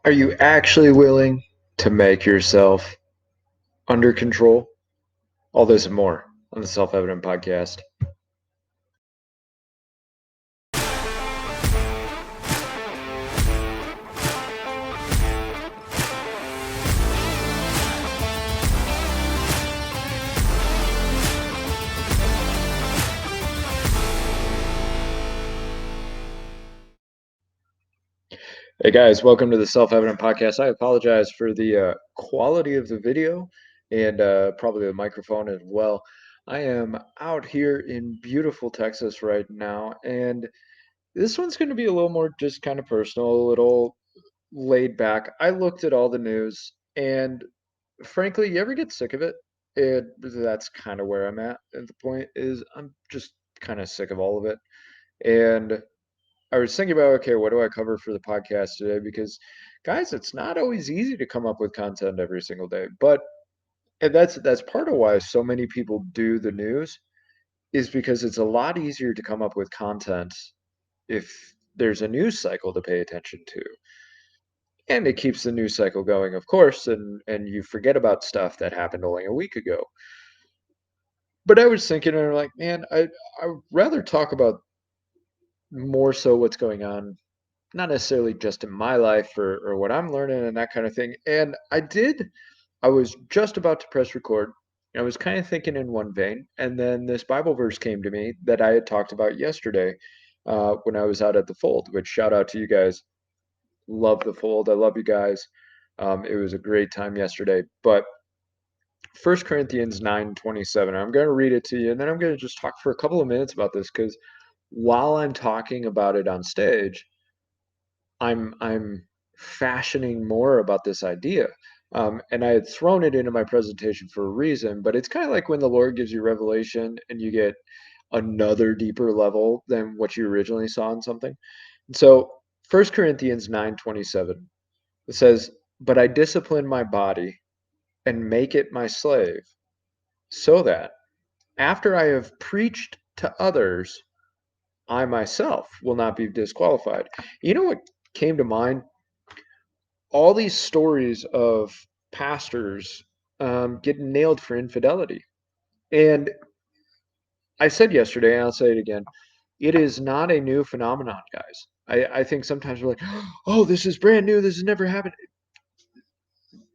Are you actually willing to make yourself under control? All this and more on the Self Evident Podcast. Hey guys, welcome to the Self Evident Podcast. I apologize for the quality of the video and probably the microphone as well. I am out here in beautiful Texas right now, and this one's going to be a little more just kind of personal, a little laid back. I looked at all the news, and frankly, you ever get sick of it? That's kind of where I'm at. And the point is, I'm just kind of sick of all of it. And I was thinking about, okay, what do I cover for the podcast today? Because, guys, it's not always easy to come up with content every single day. But and that's part of why so many people do the news is because it's a lot easier to come up with content if there's a news cycle to pay attention to. And it keeps the news cycle going, of course, and you forget about stuff that happened only a week ago. But I was thinking, and I'm like, man, I would rather talk about more so what's going on, not necessarily just in my life or what I'm learning and that kind of thing. And I was just about to press record. I was kind of thinking in one vein, and then this Bible verse came to me that I had talked about yesterday when I was out at the Fold, which shout out to you guys. Love the Fold. I love you guys. It was a great time yesterday. But First Corinthians 9:27. I'm going to read it to you, and then I'm going to just talk for a couple of minutes about this because while I'm talking about it on stage, I'm fashioning more about this idea. And I had thrown it into my presentation for a reason, but it's kind of like when the Lord gives you revelation and you get another deeper level than what you originally saw in something. So First Corinthians 9:27, it says, "But I discipline my body and make it my slave, so that after I have preached to others, I myself will not be disqualified." You know what came to mind? All these stories of pastors getting nailed for infidelity. And I said yesterday, and I'll say it again, it is not a new phenomenon, guys. I think sometimes we're like, oh, this is brand new. This has never happened.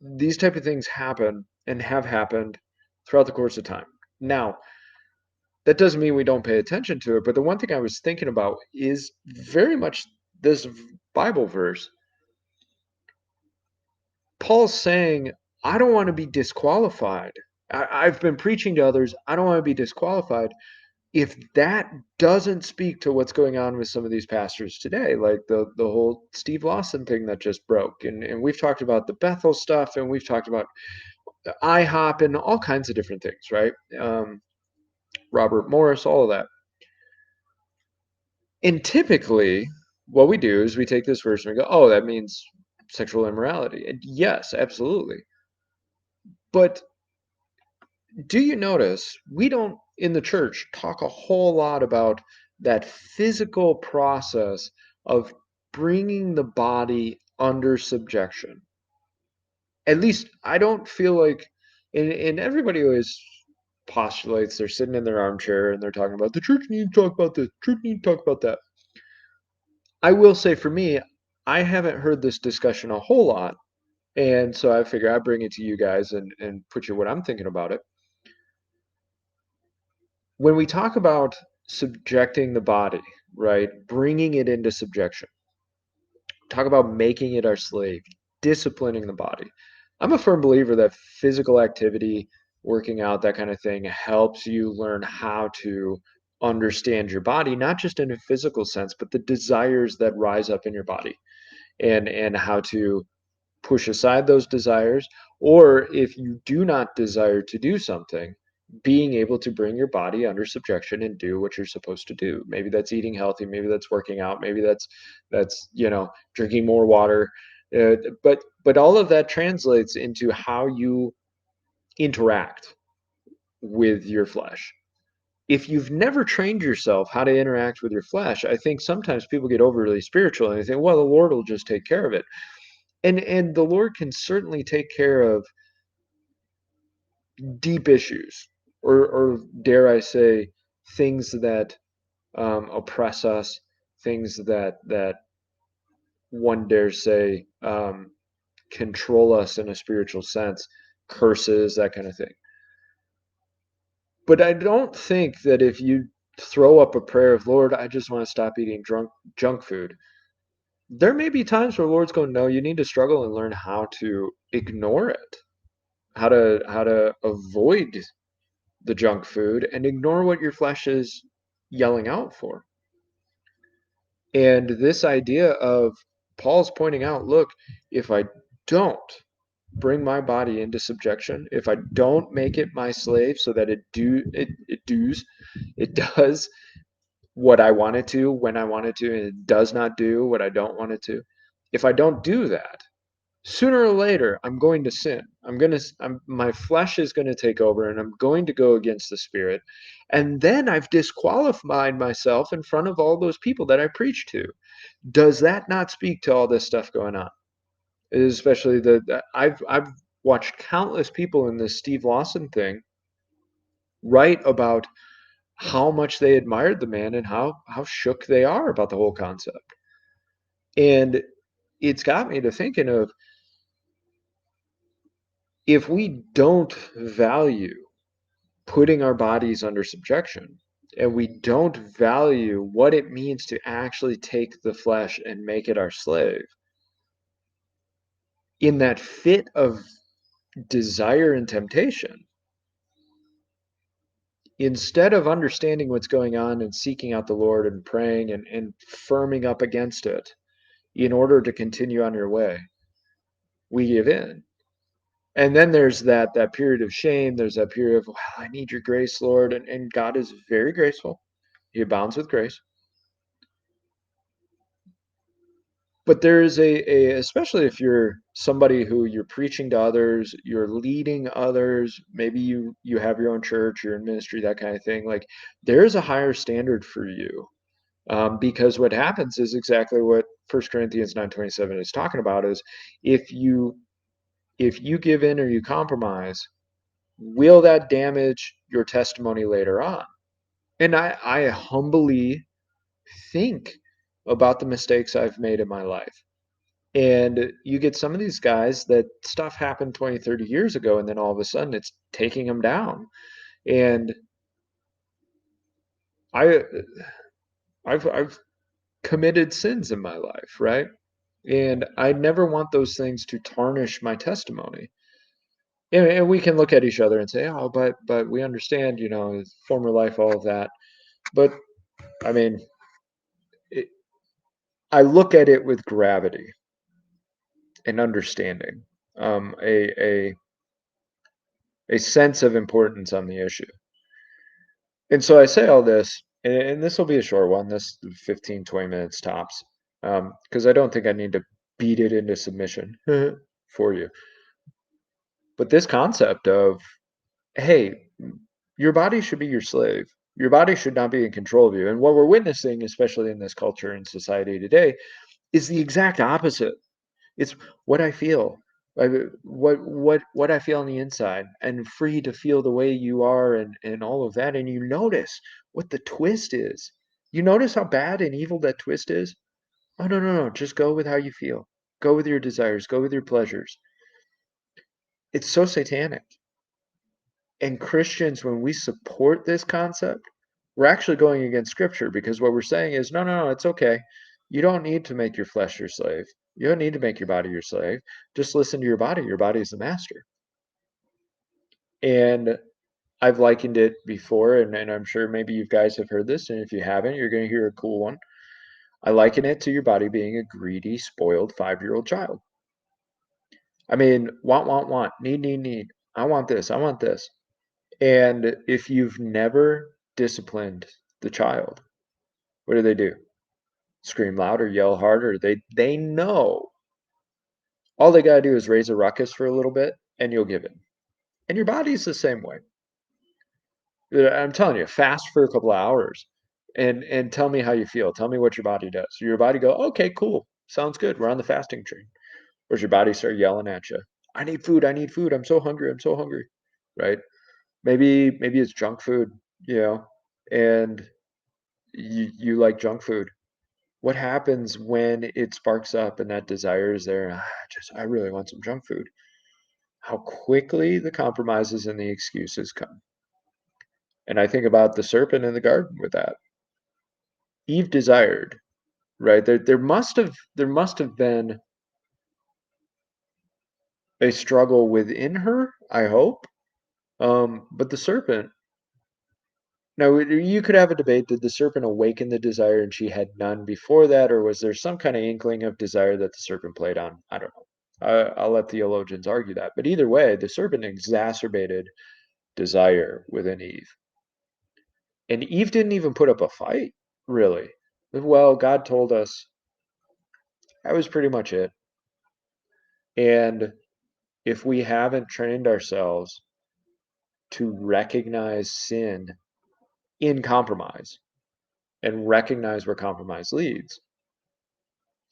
These type of things happen and have happened throughout the course of time. Now, that doesn't mean we don't pay attention to it, but the one thing I was thinking about is very much this Bible verse. Paul's saying, I don't want to be disqualified. I've been preaching to others. I don't want to be disqualified. If that doesn't speak to what's going on with some of these pastors today, like the whole Steve Lawson thing that just broke, and we've talked about the Bethel stuff, and we've talked about IHOP and all kinds of different things, right? Robert Morris, all of that. And typically, what we do is we take this verse and we go, oh, that means sexual immorality. And yes, absolutely. But do you notice we don't in the church talk a whole lot about that physical process of bringing the body under subjection? At least I don't feel like, and everybody always postulates they're sitting in their armchair and they're talking about the church needs to talk about this, church needs to talk about that. I will say for me, I haven't heard this discussion a whole lot. And so I figure I'd bring it to you guys and put you what I'm thinking about it. When we talk about subjecting the body, right, bringing it into subjection, talk about making it our slave, disciplining the body. I'm a firm believer that physical activity, working out, that kind of thing, helps you learn how to understand your body, not just in a physical sense, but the desires that rise up in your body and how to push aside those desires, or if you do not desire to do something, being able to bring your body under subjection and do what you're supposed to do. Maybe that's eating healthy, maybe that's working out, maybe that's drinking more water. But all of that translates into how you interact with your flesh. If you've never trained yourself how to interact with your flesh, I think sometimes people get overly spiritual and they think, well, the Lord will just take care of it. And the Lord can certainly take care of deep issues, or dare I say, things that oppress us, things that one dares say control us in a spiritual sense, curses, that kind of thing. But I don't think that if you throw up a prayer of, Lord, I just want to stop eating junk food, there may be times where Lord's going, no, you need to struggle and learn how to ignore it, how to avoid the junk food and ignore what your flesh is yelling out for. And this idea of Paul's pointing out, look, if I don't bring my body into subjection, if I don't make it my slave so that it does what I want it to when I want it to, and it does not do what I don't want it to. If I don't do that, sooner or later I'm going to sin. My flesh is going to take over and I'm going to go against the spirit. And then I've disqualified myself in front of all those people that I preach to. Does that not speak to all this stuff going on? Especially I've watched countless people in this Steve Lawson thing write about how much they admired the man and how shook they are about the whole concept. And it's got me to thinking of, if we don't value putting our bodies under subjection, and we don't value what it means to actually take the flesh and make it our slave, in that fit of desire and temptation, instead of understanding what's going on and seeking out the Lord and praying and firming up against it in order to continue on your way, we give in. And then there's that period of shame. There's that period of, wow, I need your grace, Lord. And God is very graceful. He abounds with grace. But there is especially if you're somebody who you're preaching to others, you're leading others, maybe you have your own church, you're in ministry, that kind of thing. Like, there's a higher standard for you. Because what happens is exactly what 1 Corinthians 9:27 is talking about, is if you give in or you compromise, will that damage your testimony later on? And I humbly think about the mistakes I've made in my life. And you get some of these guys that stuff happened 20, 30 years ago, and then all of a sudden it's taking them down. And I I've committed sins in my life, right? And I never want those things to tarnish my testimony. And we can look at each other and say, "Oh, but we understand, former life, all of that." But I mean, it, I look at it with gravity and understanding, a sense of importance on the issue. And so I say all this, and this will be a short one, this 15, 20 minutes tops, because I don't think I need to beat it into submission for you. But this concept of, hey, your body should be your slave. Your body should not be in control of you. And what we're witnessing, especially in this culture and society today, is the exact opposite. It's what I feel, what I feel on the inside, and free to feel the way you are, and all of that. And you notice what the twist is. You notice how bad and evil that twist is. Oh, no, no, no! Just go with how you feel. Go with your desires. Go with your pleasures. It's so satanic. And Christians, when we support this concept, we're actually going against Scripture, because what we're saying is, no, no, no, it's okay. You don't need to make your flesh your slave. You don't need to make your body your slave. Just listen to your body. Your body is the master. And I've likened it before, and I'm sure maybe you guys have heard this, and if you haven't, you're going to hear a cool one. I liken it to your body being a greedy, spoiled 5-year-old child. I mean, want, need. I want this. I want this. And if you've never disciplined the child, what do? Scream louder, yell harder. They know all they got to do is raise a ruckus for a little bit and you'll give in. And your body's the same way. I'm telling you, fast for a couple of hours and tell me how you feel. Tell me what your body does. Your body go, okay, cool. Sounds good. We're on the fasting train. Or does your body start yelling at you? I need food, I need food, I'm so hungry, I'm so hungry, right? Maybe it's junk food, you know, and you like junk food. What happens when it sparks up and that desire is there? I really want some junk food. How quickly the compromises and the excuses come. And I think about the serpent in the garden with that. Eve desired, right? There must have been a struggle within her, I hope. But the serpent, now you could have a debate. Did the serpent awaken the desire and she had none before that, or was there some kind of inkling of desire that the serpent played on? I don't know. I'll let theologians argue that. But either way, the serpent exacerbated desire within Eve. And Eve didn't even put up a fight, really. Well, God told us that was pretty much it. And if we haven't trained ourselves to recognize sin in compromise and recognize where compromise leads,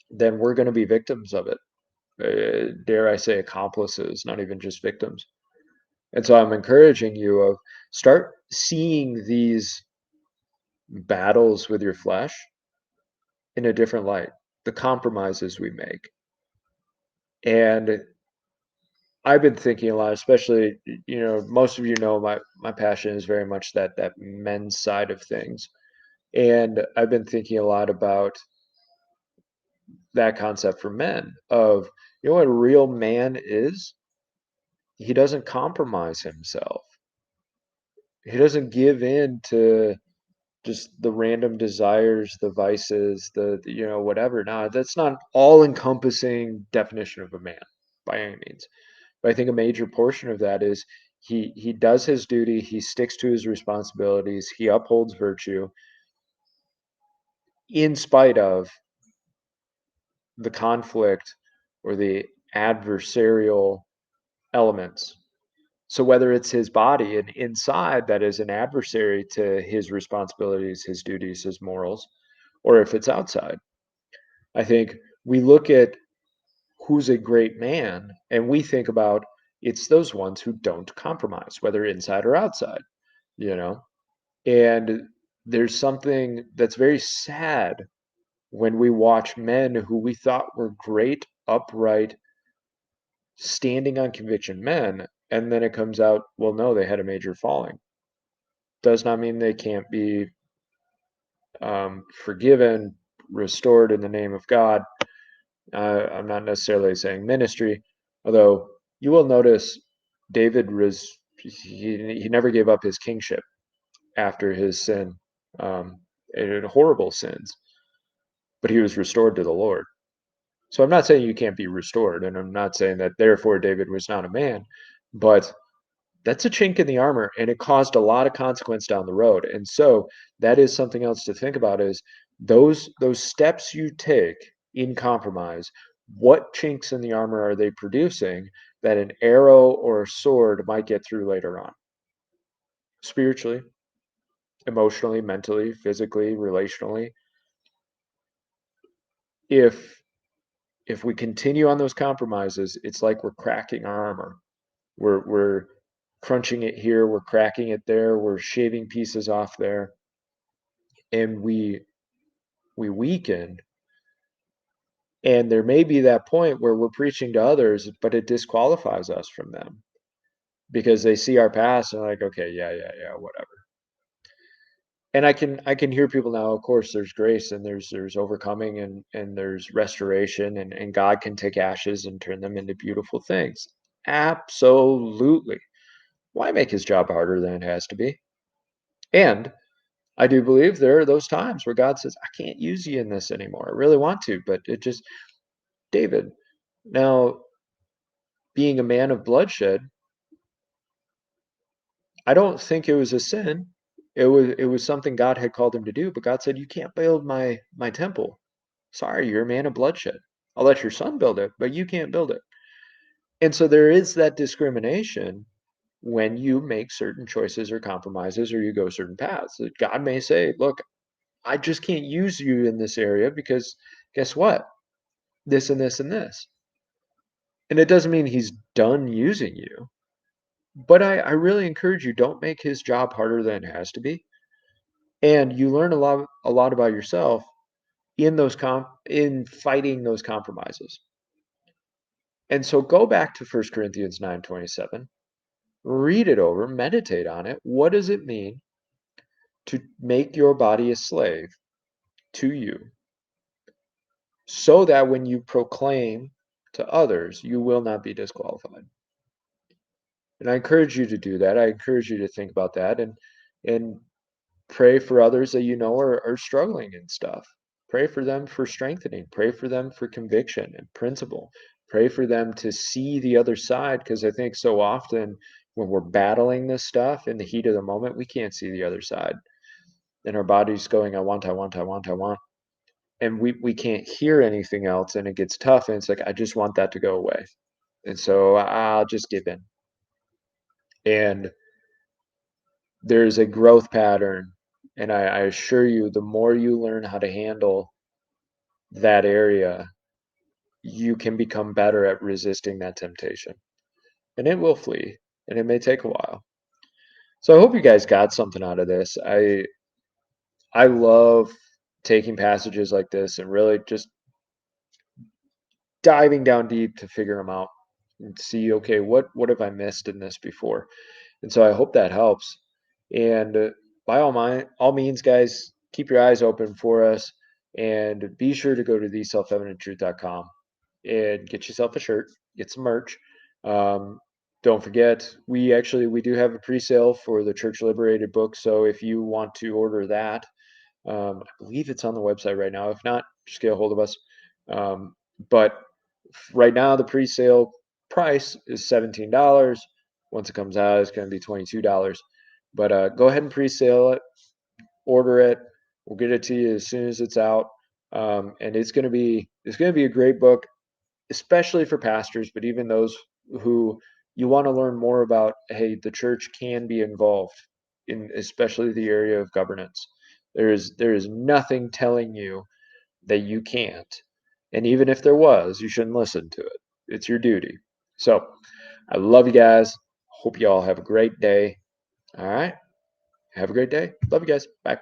then we're going to be victims of it. Dare I say, accomplices, not even just victims. And so I'm encouraging you of start seeing these battles with your flesh in a different light, the compromises we make. And I've been thinking a lot, especially, most of you know my passion is very much that men's side of things. And I've been thinking a lot about that concept for men of, what a real man is? He doesn't compromise himself. He doesn't give in to just the random desires, the vices, whatever. Now, that's not all encompassing definition of a man by any means. But I think a major portion of that is he does his duty, he sticks to his responsibilities, he upholds virtue in spite of the conflict or the adversarial elements. So whether it's his body and inside that is an adversary to his responsibilities, his duties, his morals, or if it's outside. I think we look at who's a great man and we think about it's those ones who don't compromise, whether inside or outside, you know? And there's something that's very sad when we watch men who we thought were great, upright, standing on conviction men, and then it comes out, well, no, they had a major falling. Does not mean they can't be forgiven, restored in the name of God. I'm not necessarily saying ministry, although you will notice David he never gave up his kingship after his sin, and horrible sins, but he was restored to the Lord. So I'm not saying you can't be restored, and I'm not saying that therefore David was not a man, but that's a chink in the armor, and it caused a lot of consequence down the road. And so that is something else to think about is those steps you take in compromise, what chinks in the armor are they producing that an arrow or a sword might get through later on? Spiritually, emotionally, mentally, physically, relationally. If if we continue on those compromises, it's like we're cracking our armor. We're crunching it here, we're cracking it there, we're shaving pieces off there, and we weaken. And there may be that point where we're preaching to others, but it disqualifies us from them because they see our past and like, okay, yeah, whatever. And I can hear people now, of course, there's grace and there's overcoming and there's restoration and God can take ashes and turn them into beautiful things. Absolutely. Why make his job harder than it has to be? And I do believe there are those times where God says, I can't use you in this anymore. I really want to, but it just, David, now being a man of bloodshed, I don't think it was a sin. It was something God had called him to do, but God said, you can't build my temple. Sorry, you're a man of bloodshed. I'll let your son build it, but you can't build it. And so there is that discrimination when you make certain choices or compromises or you go certain paths. That God may say, look, I just can't use you in this area because guess what? This and this and this. And it doesn't mean he's done using you, but I really encourage you, don't make his job harder than it has to be. And you learn a lot about yourself in in fighting those compromises. And so go back to 1 Corinthians 9:27, read it over, meditate on it. What does it mean to make your body a slave to you, so that when you proclaim to others, you will not be disqualified? And I encourage you to do that. I encourage you to think about that, and pray for others that you know are struggling and stuff. Pray for them for strengthening. Pray for them for conviction and principle. Pray for them to see the other side, because I think so often when we're battling this stuff in the heat of the moment, we can't see the other side. And our body's going, I want, I want, I want, I want. And we can't hear anything else, and it gets tough, and it's like, I just want that to go away. And so I'll just give in. And there's a growth pattern. And I assure you, the more you learn how to handle that area, you can become better at resisting that temptation. And it will flee, and it may take a while. So I hope you guys got something out of this. I love taking passages like this and really just diving down deep to figure them out and see, okay, what have I missed in this before? And so I hope that helps. And by all means, guys, keep your eyes open for us, and be sure to go to theselfevidenttruth.com and get yourself a shirt, get some merch. Um, don't forget, we do have a pre-sale for the Church Liberated book. So if you want to order that, I believe it's on the website right now. If not, just get a hold of us. But right now, the pre-sale price is $17. Once it comes out, it's going to be $22. But go ahead and pre-sale it, order it. We'll get it to you as soon as it's out. And it's going to be a great book, especially for pastors, but even those who you want to learn more about. Hey, the church can be involved in especially the area of governance. There is nothing telling you that you can't. And even if there was, you shouldn't listen to it. It's your duty. So I love you guys. Hope you all have a great day. All right. Have a great day. Love you guys. Bye.